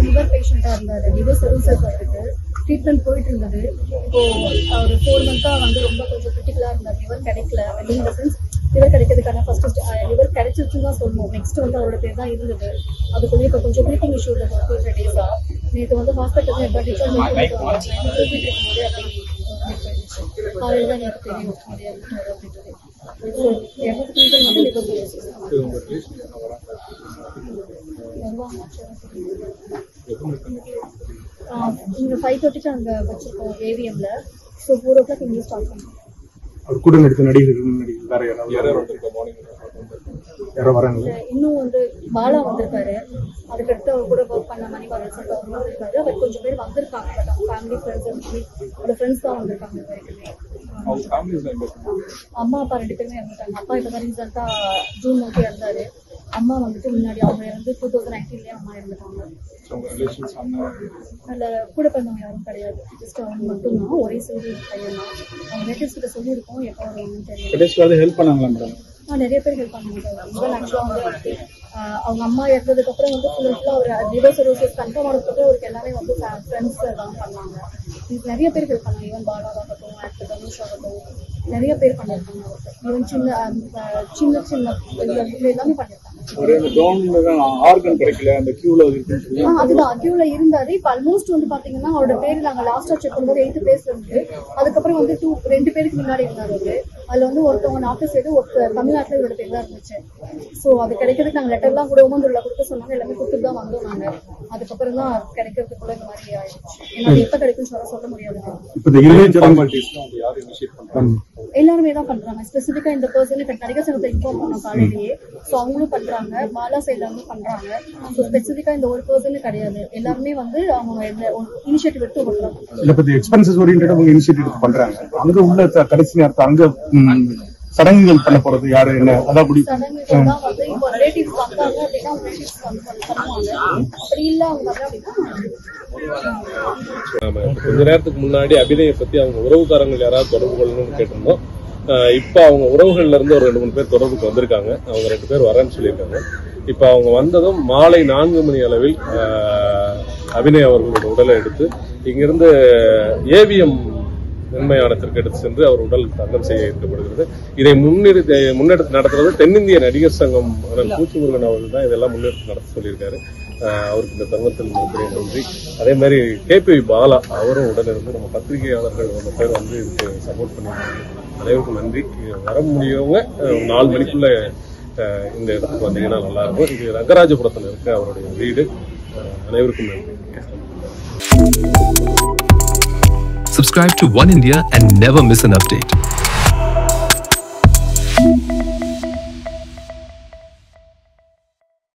Liver பேஷண்டா இருந்தாரு. Liver services இருக்கு, treatment போயிட்டு இருந்தது. இப்போ ஒரு 4 மந்த்தா வந்து ரொம்ப கொஞ்சம் கிரிட்டிக்கலா இருந்தார். லிவர் கிடைக்கல, இந்த சென்ஸ் லிவர் கிடைக்கிறதுக்கான ஃபர்ஸ்ட் லிவர் கிடைச்சிருச்சுன்னு தான் சொல்லணும். நெக்ஸ்ட் வந்து அவரோட பேர் தான் இருந்தது. அதுக்குள்ளே இப்போ கொஞ்சம் ப்ரீத்திங் இஷ்யூ இருந்தது 2-3 டேஸா. நேற்று வந்து ஹாஸ்பிட்டல் டிஸ்சார்ஜ் பண்ணிட்டு இருக்கும்போது அப்படி காலையில் தான் எனக்கு தெரியும் அப்படியே அப்படின்றது. ஸோ எனக்கு ரீசன் வந்து லிவர் சர்வீசஸ் இங்கே 5:30 அங்கே வச்சிருக்கோம் ஏவிஎம்ல. ஸோ 4 o'clock இங்கே ஸ்டார்ட் பண்ணுறோம். அவர் கூட நடித்த நடிகர்கள் வேற யாராவது இன்னும் வந்து பாலா வந்திருக்காரு. அதுக்கடுத்து அவர் கூட ஒர்க் பண்ண மணிபாலன் சொல்லிட்டு அவர் வந்திருக்காரு. அவர் கொஞ்சம் பேர் வந்திருக்காங்க. பட் அவங்க ஃபேமிலி ஃப்ரெண்ட்ஸ் தான் வந்திருக்காங்க. அம்மா அப்பா 2 பேருமே இறந்துட்டாங்க. அப்பா இப்போ தான் ரீசெண்டா ஜூன் நோக்கி இறந்தாரு. அம்மா வந்துட்டு முன்னாடி அவங்க இறந்து 2019 அம்மா இறந்துட்டாங்க. அதில் கூட பிறந்தவங்க யாரும் கிடையாது. ஜஸ்ட் அவங்க மட்டும்தான். ஒரே சிங்கிள் பையன் தான். அவங்க ரிலேட்டிவ்ஸ் கிட்ட சொல்லியிருக்கோம். எப்போ வருவாங்கன்னு தெரியும். ஹெல்ப் பண்ணாங்களா மேடம்? நிறைய பேர் ஹெல்ப் பண்ணாங்க. ஈவன் ஆக்சுவலாக வந்து அவங்க அம்மா இறந்ததுக்கு அப்புறம் வந்து ஃபுல்லாக ஒரு லிவர் சர்வீசஸ் கன்ஃபார்ம் ஆனதுக்கு அவருக்கு எல்லாமே வந்து ஃப்ரெண்ட்ஸ் தான் பண்ணாங்க. நிறைய பேர் ஹெல்ப் பண்ணாங்க. ஈவன் பாலாவாகட்டும், ஆக்டர் தனுஷ் ஆகட்டும், நிறைய பேர் பண்ணியிருக்காங்க. அவருக்கு ஈவன் சின்ன சின்ன எல்லாமே பண்ணியிருக்காங்க. ஆர்கன் கிடைக்கல, அந்த கியூல அதுதான் கியூல இருந்தாரு. இப்ப ஆல்மோஸ்ட் வந்து பாத்தீங்கன்னா அவரோட பேரு நாங்க லாஸ்டா செக் பண்ணும்போது 8 பேர் இருந்து, அதுக்கப்புறம் வந்து 2 பேருக்கு முன்னாடி இருந்தாரு அவரு. அதுல வந்து ஒருத்தவங்க நார்த் சைடு, ஒருத்தர் தமிழ்நாட்டுல இவரோட பேர் தான் இருந்துச்சு. சோ அது கிடைக்கிறதுக்கு நாங்க லெட்டர்லாம் கூட ஓமந்தூர்ல கொடுக்க சொன்னாங்க. எல்லாமே கொடுத்துட்டு தான் வந்தோம் நாங்க. அதுக்கப்புறம் தான் கிடைக்கிறதுக்குள்ள இந்த மாதிரி ஆயிடுச்சு. ஏன்னா எப்ப கிடைக்கும்னு சொல்ல முடியாது. எல்லாருமே தான் பண்றாங்க. ஸ்பெசிபிக்கா இந்த பர்சன் இப்ப நடிகர் சங்கத்தை இன்ஃபார்ம் பண்ணோம் காலையிலேயே. சோ அவங்களும் பண்றாங்க, பாலா சைட்ல வந்து பண்றாங்க. ஸோ ஸ்பெசிஃபிக்கா இந்த ஒரு பர்சன் கிடையாது. எல்லாருமே வந்து அவங்க இனிஷியேட்டிவ் எடுத்து பண்றாங்க. இதை பத்தி எக்ஸ்பென்சஸ் ஓரியன்டா அவங்க இனிஷியேட்டிவ் பண்றாங்க. அங்க உள்ள கடைசி நேரத்தை அங்க சடங்குகள் பண்ண போறது யாரு என்ன அதாவது சடங்குகள் தான் வந்து இப்போ ரிலேட்டிவ்ஸ் வந்தாங்க அப்படின்னா ரிலேட்டிவ்ஸ் பண்ணுவாங்க. அப்படி இல்ல அவங்க அப்படின்னா கொஞ்ச நேரத்துக்கு முன்னாடி அபிநய பத்தி அவங்க உறவுக்காரங்கள் யாராவது தொடர்பு கொள்ளணும்னு கேட்டிருந்தோம். இப்ப அவங்க உறவுகள்ல இருந்து ஒரு 2-3 பேர் தொடர்புக்கு வந்திருக்காங்க. அவங்க 2 பேர் வரேன்னு சொல்லியிருக்காங்க. இப்ப அவங்க வந்ததும் மாலை 4 மணி அளவில் அபிநய் அவர்களோட உடலை எடுத்து இங்கிருந்து ஏவிஎம் நன்மையானத்திற்கு எடுத்து சென்று அவர் உடல் தகனம் செய்ய இருக்கப்படுகிறது. இதை முன்னெடுத்து நடத்துறது தென்னிந்திய நடிகர் சங்கம் பூச்சிமுருகன் அவர்கள் தான் இதெல்லாம் முன்னெடுத்து நடத்த சொல்லியிருக்காரு. அவருக்கு இந்த தருணத்தில் மிகப்பெரிய நன்றி. அதே மாதிரி KPV பாலா அவரும் உடனிருந்து நம்ம பத்திரிகையாளர்கள் 1 பேர் வந்து இதுக்கு சப்போர்ட் பண்ணியிருக்காங்க. அனைவருக்கும் நன்றி. வர முடியவங்க 4 மணிக்குள்ள இந்த இடத்துக்கு வந்தீங்கன்னா நல்லா இருக்கும். இது ரங்கராஜபுரத்தில் இருக்க அவருடைய வீடு. அனைவருக்கும் நன்றி. Subscribe to One India and never miss an update.